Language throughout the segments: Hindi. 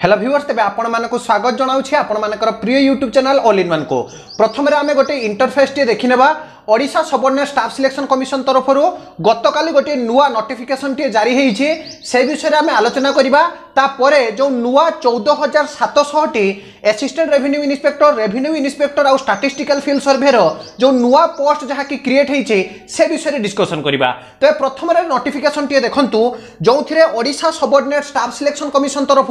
हेलो व्यूअर्स तेज आपण मानक स्वागत जनाऊँ आपण मानकर प्रिय YouTube channel all in one को प्रथम आम गोटे इंटरफेस टी देखने Odisha subordinate staff selection commission तरफ गतकाली गोटे नुआ नोटिफिकेशन टी जारी होईछि से विषय में आलोचना करबा तापरे जो नुआ 14,700 टी असिस्टेंट रेवेन्यू इन्स्पेक्टर और स्टैटिस्टिकल फील्ड सर्वेर जो नुआ पोस्ट जहाँ की क्रिएट होईछि से विषय डिस्कशन करबा। तो प्रथम नोटिफिकेशन टी देखंतु जो Odisha subordinate staff selection commission तरफ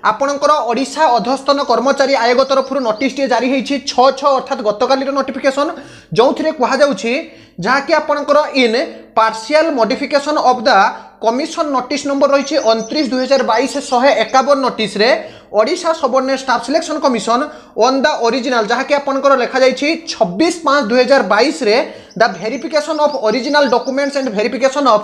आपणकर ओडिशा अधस्तन कर्मचारी आयोग तरफ नोटिस टी जारी होईछि 6/6 अर्थात गतकाली नोटिफिकेशन जो जहाँकि आपणकर in partial modification of the commission notice number रही 29/2022 नोटिस रे Odisha subordinate staff selection commission on the original जहाँकि आपणकर लिखा जाइए 26/5/2022 रे the verification of original documents and verification of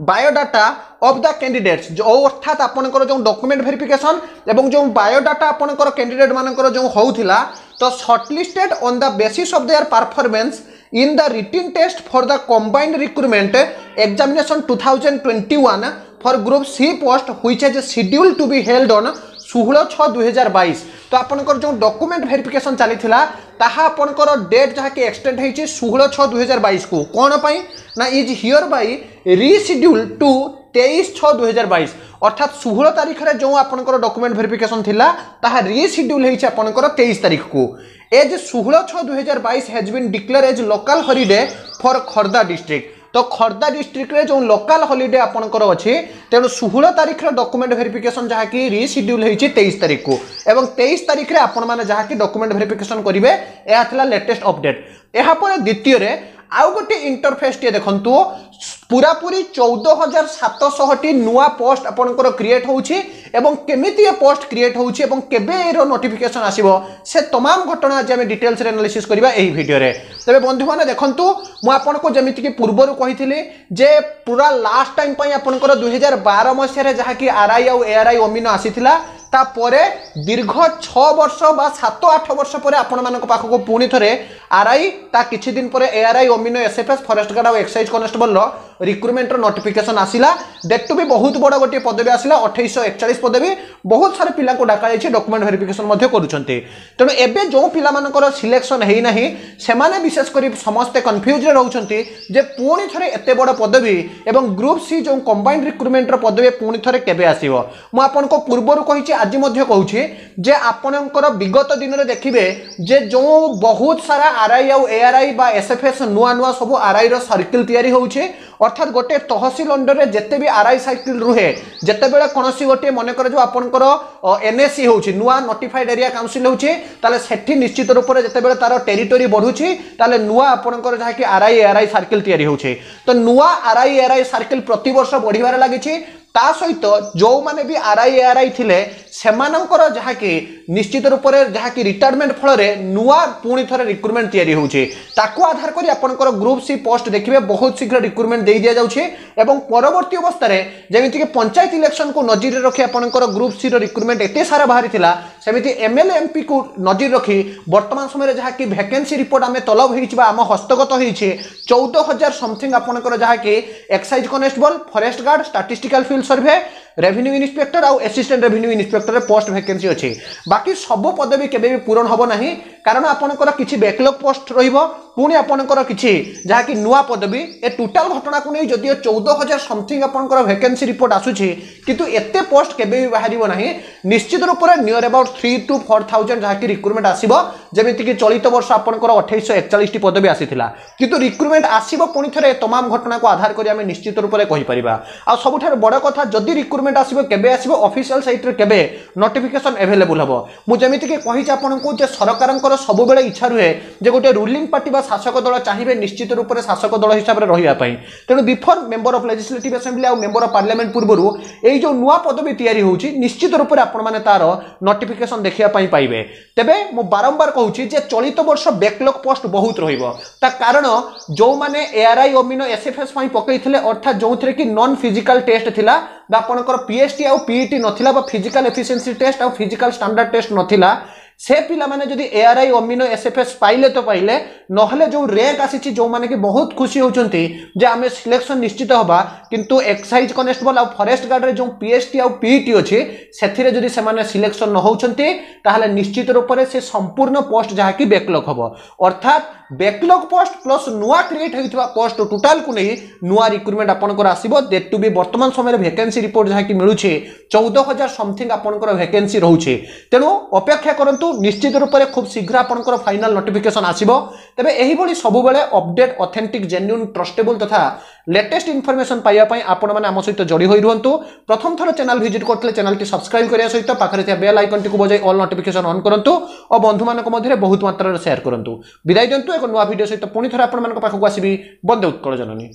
biodata of the candidates जो अर्थात आपणकर जो डॉक्यूमेंट वेरिफिकेशन एवं जो बायोडाटा आपणकर कैंडिडेट मानकर जो होउथिला तो shortlisted on the basis of their performance in the written test for the combined recruitment examination 2021 for group C post which is scheduled to be held on 16/6/2022। तो आपनकर जो डॉक्यूमेंट वेरिफिकेशन चली ताहा आपनकर डेट जहाँ की एक्सटेंड होती 16/6/2022 को कौन पाई ना इज हियर बाई रीशिड्यूल टू 23/6/2022 अर्थात 16 तारीख रे जो आपनकर डॉक्यूमेंट वेरिफिकेशन थिला ताहा रीशिड्यूल होईछि आपनकर 23 तारीख को as 16/6/2022 has been declared as local holiday for Khurda district. तो खर्दा डिस्ट्रिक्ट रे जो लोकल हॉलिडे आपनकर अछि तेणु 16 तारीख रे डॉक्यूमेंट वेरिफिकेशन जहाँ की रीशिड्यूल होईछि 23 तारीख को एवं 23 तारीख रे आपण माने जहाँ की डॉक्यूमेंट वेरिफिकेशन करिवे एहा थिला लेटेस्ट अपडेट। एहा पर द्वितीय रे आउ गोटे इंटरफेस टे देखंतु पूरा पूरी 14,700 टी नुआ पोस्ट आपनकर क्रिएट होउछि एवं केमिति ए पोस्ट क्रिएट होउछि एवं केबे एरो नोटिफिकेशन आसीबो से तमाम घटना आज हम डिटेल्स रे एनालिसिस करबा एही वीडियो रे। तबे बंधु माने देखंतु मु आपनको जेमिति कि पूर्वरु कहिथिले जे पूरा लास्ट टाइम पई आपनकर 2012 मसिया रे जहा कि आरआई और एआरआई ओमिनो आसीथिला तापरे दीर्घ 6 वर्ष बा 7-8 वर्ष पर आपण मानक पाखको पुणी थरे आरआई ता किछि दिन पर एआरआई ओमिनो एसएफएस फॉरेस्ट गार्ड और एक्साइज कांस्टेबल रो रिक्रूटमेंट रो नोटिफिकेशन आसिला डेट टू भी बहुत बड़ गोटे पदवी आसिला 2841 पदवी बहुत सारे पिला को डाका जाइछि डॉक्यूमेंट वेरिफिकेशन मध्ये करूछन्ते। तेणु एबे जो पिला मानकर सिलेक्शन हेई नाही सेमाने विशेष करी समस्त कंफ्यूज रे रहउछन्ते जे पुणी थरे एते बड़ पदवी एवं ग्रुप सी जो कंबाइंड रिक्रूटमेंट रो पदवी पुणी थरे केबे आसीबो। मु आपनको पूर्वरु कहिछि आज मध्य कहूछि जे आपनकर विगत दिन रे देखिबे जे जो बहुत सारा आरआई और एआरआई बा एसएफएस नुआ नुआ सब आरआई रो सर्किल तयारी होउछि अर्थात गोटे तहसील अंडर रे जते भी आरआई सर्किल रुहे जते बेले कोनोसी गोटे मन कर जो आपनकर एनएससी होउछि नुआ नोटिफाइड एरिया काउंसिल होउछि ताले सेठी निश्चित रूप रे जते बेले तार टेरिटरी बढ़ुछि ताले नुआ आपनकर जहा कि आरआई एआरआई सर्किल तयारी होउछि तो नुआ आरआई एआरआई सर्किल प्रति वर्ष बढ़िबार लागिछि ता सहित जो माने भी आरआई एआरआई थिले सेमानंकर जहा कि निश्चित रूप से जहाँ की रिटायरमेंट फल नुआ पुणी थरे रिक्रूटमेंट तैयारी होउछि ताकू आधार करी आपनकर ग्रुप सी पोस्ट देखिबे बहुत शीघ्र रिक्रूटमेंट दे दिया जाउछि एवं परवर्ती अवस्था रे जेमिति कि पंचायत इलेक्शन को नजर रे रखी आपनकर ग्रुप सी रो रिक्रूटमेंट एते सारा बाहरी थिला सेमिति एमएलए एमपी को नजर रखी वर्तमान समय जहाँ की वैकेंसी रिपोर्ट आमे तलब होइछि आम हस्तगत होइछि 14,000 समथिंग आपनकर जहाँ की excise constable forest guard statistical field survey revenue inspector और assistant revenue inspector post vacancy अच्छी बाकी सब पदवी केबे भी पूरण होबो नाही कारण आपनकर किछि बैकलॉग पोस्ट रहिबो पुणी आपनकर किछि जहा कि नुआ पदवी ए टोटल घटना को नै जदियो 14,000 समथिंग आपनकर वैकेंसी रिपोर्ट आसुछि किंतु एते पोस्ट केबे भी बाहरिबो नाही निश्चित रूप रे नियर अबाउट 3 to 4,000 जहा कि रिक्रूटमेंट आसीबो जेमिति कि चलित वर्ष आपनकर 2841 टी पदवी आसीथिला किंतु रिक्रूटमेंट आसीबो पुणी थरे तमाम घटना को आधार करी हमें निश्चित रूप रे कहि परिबा। आ सबुठार बड़ कथा जदि रिक्रूटमेंट आसीबो केबे आसीबो ऑफिशियल साइट रे केबे नोटिफिकेशन अवेलेबल हबो मु जेमिति कि कहि आपनको जे सरकारनकर सब बेले इच्छा रुहे जे गोटे रूलिंग पार्टी बा शासक दल चाहिए निश्चित रूप से शासक दल हिसाब से रहिबा पई तेणु before member of legislative assembly और मेंबर ऑफ पार्लियामेंट पूर्वरु एई जो नुआ पदवी तैयारी होउची निश्चित रूप से आपण माने तार नोटिफिकेशन देखिया पई पाइबे। तेबे मु बारंबार कहूची जे चलित वर्ष बैकलॉग पोस्ट बहुत रहिबो ता कारण जो माने एआरआई ओमिनो एसएफएस पई पकैथिले अर्थात जोथरे कि नॉन फिजिकल टेस्ट थिला बा आपनकर पीएसटी और पीईटी नथिला बा फिजिकल एफिशिएंसी टेस्ट और फिजिकल स्टैंडर्ड टेस्ट नथिला से पिला माने जदि एआरआई ओमिनो एसएफएस पाइले तो पाइले नहले जो रैंक आसी जो माने कि बहुत खुशी होचंती जे आमे सिलेक्शन निश्चित होबा किंतु एक्साइज कनेस्टेबल आ फॉरेस्ट गार्ड रे जो पीएसटी आ पीईटी अछि सेथिरे जदि से माने सिलेक्शन न होचंती ताहले निश्चित रूप से संपूर्ण पोस्ट जहा कि बैकलॉग हबो अर्थात बैकलॉग पोस्ट प्लस नुआ क्रिएट होइथवा पोस्ट टोटल को नहीं नुआ रिक्रुटमेंट आपनकर आसीबो दैट टू बी वर्तमान समय वैकेंसी रिपोर्ट जहा कि मिलुछे 14000 समथिंग आपनकर वैकेंसी रहउछे तेनु अपेक्षा करंतु निश्चित रूप से खूब शीघ्र आपनकर फाइनल नोटिफिकेशन आसीबो तबे एही बडी सब बेले अपडेट ऑथेंटिक जेन्युइन ट्रस्टेबल तथा लेटेस्ट इनफॉरमेशन पाइबा पई आपण माने हम सहित जोड़ी होई रहंतु प्रथम थर चैनल विजिट करथले चैनल टी सब्सक्राइब करिया सहित पाखरे थिया बेल आइकन टी को बजाई ऑल नोटिफिकेशन ऑन करंतु और बंधु मानक मध्यरे बहुत मात्रा रे शेयर करंतु विदाय दंतु एक नुवा वीडियो सहित पुनी थर आपण मानक पाखକୁ आसीबी बंदे उत्कल जननी।